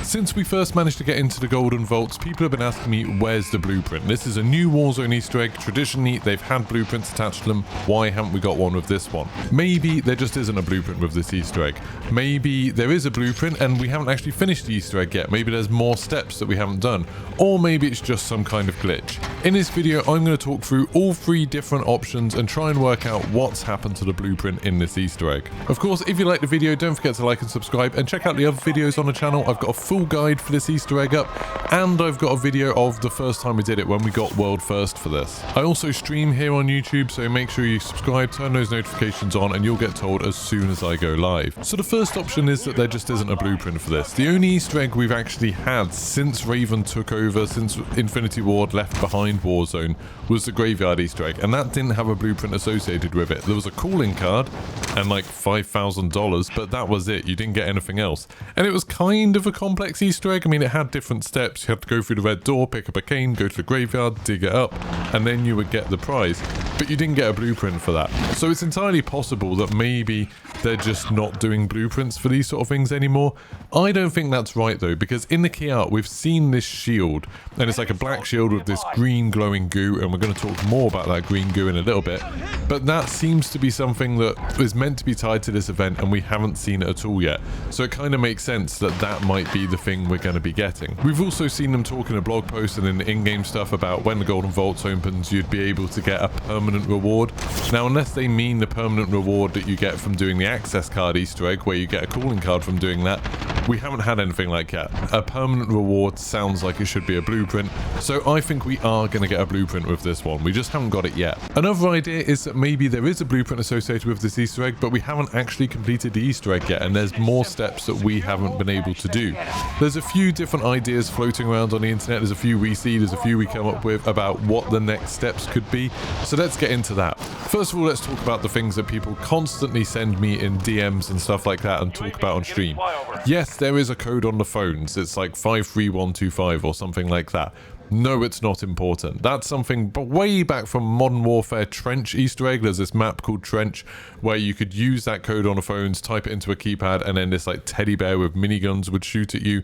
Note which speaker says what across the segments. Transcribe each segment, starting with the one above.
Speaker 1: Since we first managed to get into the Golden Vaults, people have been asking me, where's the blueprint? This is a new Warzone Easter egg. Traditionally, they've had blueprints attached to them. Why haven't we got one with this one? Maybe there just isn't a blueprint with this Easter egg. Maybe there is a blueprint and we haven't actually finished the Easter egg yet. Maybe there's more steps that we haven't done. Or maybe it's just some kind of glitch. In this video, I'm going to talk through all 3 different options and try and work out what's happened to the blueprint in this Easter egg. Of course, if you like the video, don't forget to like and subscribe and check out the other videos on the channel. I've got a full guide for this Easter egg up, and I've got a video of the first time we did it when we got world first for this. I also stream here on YouTube, so make sure you subscribe, turn those notifications on, and you'll get told as soon as I go live. So the first option is that there just isn't a blueprint for this. The only Easter egg we've actually had since Raven took over, since Infinity Ward left behind Warzone, was the Graveyard Easter egg, and that didn't have a blueprint associated with it. There was a calling card and like $5,000, but that was it. You didn't get anything else. And it was kind of a complex Easter egg. I mean, it had different steps. You had to go through the red door, pick up a cane, go to the graveyard, dig it up, and then you would get the prize. But you didn't get a blueprint for that. So it's entirely possible that maybe they're just not doing blueprints for these sort of things anymore. I don't think that's right though, because in the key art, we've seen this shield, and it's like a black shield with this green glowing goo, and we're going to talk more about that green goo in a little bit. But that seems to be something that is meant to be tied to this event, and we haven't seen it at all yet. So it kind of makes sense that that might be the thing we're going to be getting. We've also seen them talk in a blog post and in the in-game stuff about when the Golden Vaults opens, you'd be able to get a permanent reward. Now, unless they mean the permanent reward that you get from doing the access card Easter egg, where you get a calling card from doing that, we haven't had anything like that. A permanent reward sounds like it should be a blueprint, so I think we are going to get a blueprint with this one. We just haven't got it yet. Another idea is that maybe there is a blueprint associated with this Easter egg, but we haven't actually completed the Easter egg yet, and there's more steps that we haven't been able to do. There's a few different ideas floating around on the internet. There's a few we see, there's a few we come up with about what the next steps could be. So let's get into that. First of all, let's talk about the things that people constantly send me in DMs and stuff like that and talk about on stream. Yes, there is a code on the phones. It's like 53125 or something like that. No, it's not important. That's something but way back from Modern Warfare Trench Easter egg. There's this map called Trench where you could use that code on the phones, type it into a keypad, and then this like teddy bear with miniguns would shoot at you.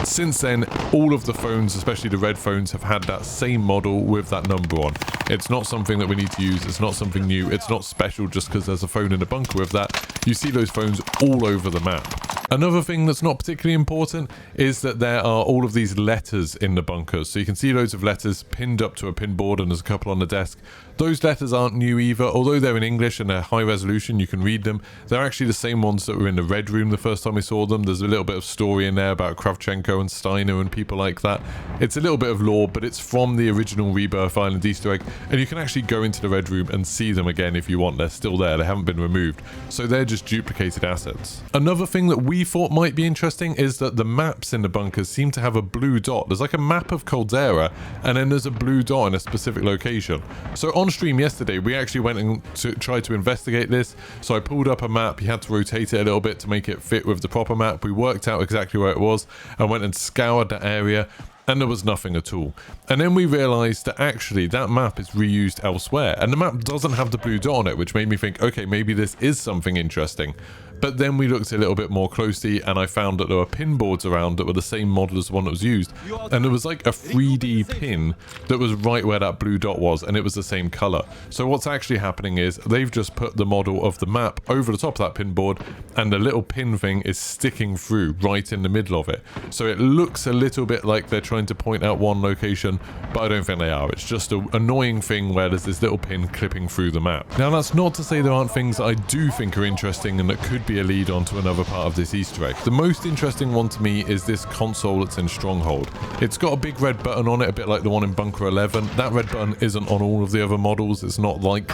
Speaker 1: Since then, all of the phones, especially the red phones, have had that same model with that number on. It's not something that we need to use. It's not something new. It's not special just because there's a phone in a bunker with that. You see those phones all over the map. Another thing that's not particularly important is that there are all of these letters in the bunkers. So you can see loads of letters pinned up to a pin board, and there's a couple on the desk. Those letters aren't new either, although they're in English and they're high resolution, you can read them. They're actually the same ones that were in the red room the first time we saw them. There's a little bit of story in there about Kravchenko and Steiner and people like that. It's a little bit of lore, but it's from the original Rebirth Island Easter egg, and you can actually go into the red room and see them again if you want. They're still there, they haven't been removed. So they're just duplicated assets. Another thing that we thought might be interesting is that the maps in the bunkers seem to have a blue dot. There's like a map of Caldera, and then there's a blue dot in a specific location. So on stream yesterday, we actually went and tried to investigate this. So I pulled up a map. You had to rotate it a little bit to make it fit with the proper map. We worked out exactly where it was and went and scoured that area, and there was nothing at all. And then we realized that actually that map is reused elsewhere, and the map doesn't have the blue dot on it, which made me think, okay, maybe this is something interesting. But then we looked a little bit more closely, and I found that there were pin boards around that were the same model as the one that was used. And there was like a 3D pin that was right where that blue dot was, and it was the same color. So what's actually happening is they've just put the model of the map over the top of that pin board, and the little pin thing is sticking through right in the middle of it. So it looks a little bit like they're trying to point out one location, but I don't think they are. It's just an annoying thing where there's this little pin clipping through the map. Now, that's not to say there aren't things that I do think are interesting and that could be a lead on to another part of this Easter egg. The most interesting one to me is this console that's in Stronghold. It's got a big red button on it, a bit like the one in Bunker 11. That red button isn't on all of the other models. It's not like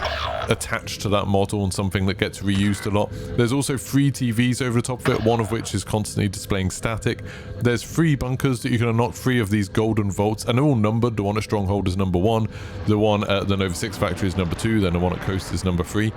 Speaker 1: attached to that model and something that gets reused a lot. There's also 3 TVs over the top of it, one of which is constantly displaying static. There's 3 bunkers that you can unlock, 3 of these Golden Vaults, and they're all numbered. The one at Stronghold is number 1, the one at the Nova 6 factory is number 2, then the one at Coast is number 3.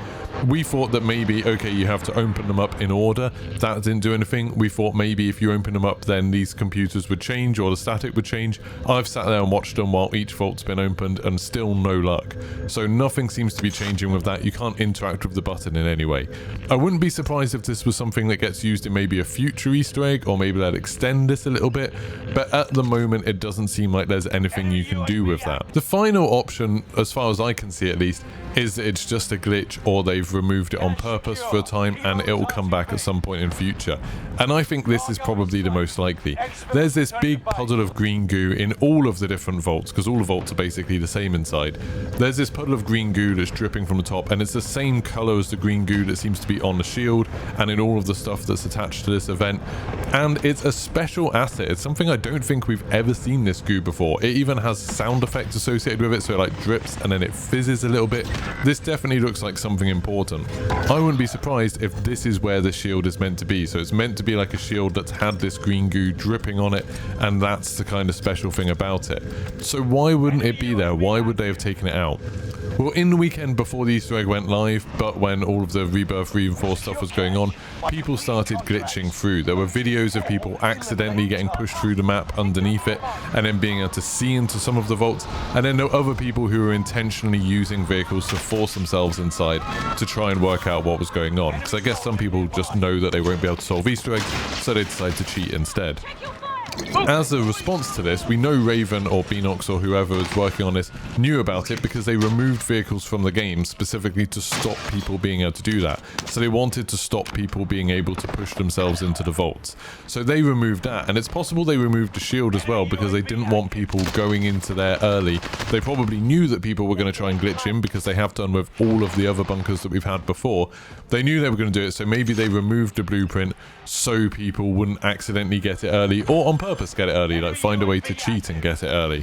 Speaker 1: We thought that maybe, okay, you have to open them up up in order. That didn't do anything. We thought maybe if you open them up, then these computers would change or the static would change. I've sat there and watched them while each vault's been opened and still no luck. So nothing seems to be changing with that. You can't interact with the button in any way. I wouldn't be surprised if this was something that gets used in maybe a future Easter egg, or maybe they'll extend this a little bit, but at the moment it doesn't seem like there's anything you can do with that. The final option, as far as I can see at least, is that it's just a glitch, or they've removed it on purpose for a time and it will come back at some point in future. And I think this is probably the most likely. There's this big puddle of green goo in all of the different vaults, because all the vaults are basically the same inside. There's this puddle of green goo that's dripping from the top, and it's the same color as the green goo that seems to be on the shield and in all of the stuff that's attached to this event. And it's a special asset. It's something I don't think we've ever seen this goo before. It even has sound effects associated with it, so it like drips and then it fizzes a little bit. This definitely looks like something important. I wouldn't be surprised if this is where the shield is meant to be. So it's meant to be like a shield that's had this green goo dripping on it, and that's the kind of special thing about it. So why wouldn't it be there? Why would they have taken it out? Well, in the weekend before the Easter egg went live, but when all of the Rebirth reinforced stuff was going on, people started glitching through. There were videos of people accidentally getting pushed through the map underneath it and then being able to see into some of the vaults, and then there were other people who were intentionally using vehicles to force themselves inside to try and work out what was going on, because I guess some people just know that they won't be able to solve Easter eggs, so they decide to cheat instead. As a response to this, we know Raven or Beanox or whoever is working on this knew about it, because they removed vehicles from the game specifically to stop people being able to do that. So they wanted to stop people being able to push themselves into the vaults. So they removed that, and it's possible they removed the shield as well because they didn't want people going into there early. They probably knew that people were going to try and glitch in, because they have done with all of the other bunkers that we've had before. They knew they were going to do it, so maybe they removed the blueprint so people wouldn't accidentally get it early, or on purpose get it early, like find a way to cheat and get it early.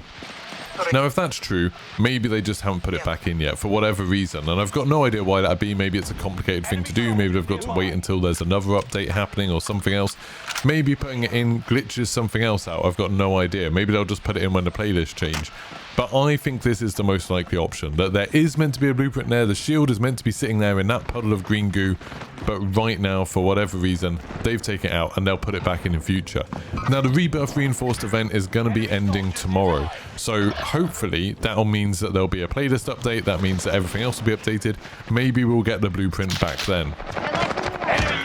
Speaker 1: Now, if that's true, maybe they just haven't put it back in yet for whatever reason, and I've got no idea why that'd be. Maybe it's a complicated thing to do. Maybe they've got to wait until there's another update happening or something else. Maybe putting it in glitches something else out. I've got no idea. Maybe they'll just put it in when the playlist change. But I think this is the most likely option, that there is meant to be a blueprint there. The shield is meant to be sitting there in that puddle of green goo, but right now, for whatever reason, they've taken it out and they'll put it back in future. Now, the Rebirth Reinforced event is going to be ending tomorrow, so hopefully that means that there'll be a playlist update. That means that everything else will be updated. Maybe we'll get the blueprint back then.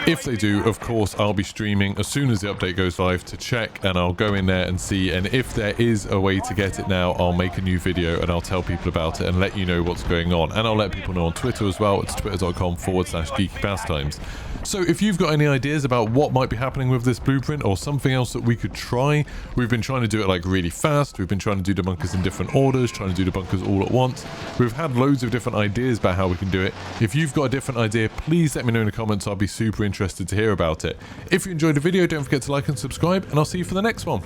Speaker 1: If they do, of course, I'll be streaming as soon as the update goes live to check, and I'll go in there and see, and if there is a way to get it now, I'll make a new video and I'll tell people about it and let you know what's going on. And I'll let people know on Twitter as well. It's twitter.com/geekypastimes. So if you've got any ideas about what might be happening with this blueprint or something else that we could try, we've been trying to do it like really fast. We've been trying to do the bunkers in different orders, trying to do the bunkers all at once. We've had loads of different ideas about how we can do it. If you've got a different idea, please let me know in the comments. I'll be super interested to hear about it. If you enjoyed the video, don't forget to like and subscribe, and I'll see you for the next one.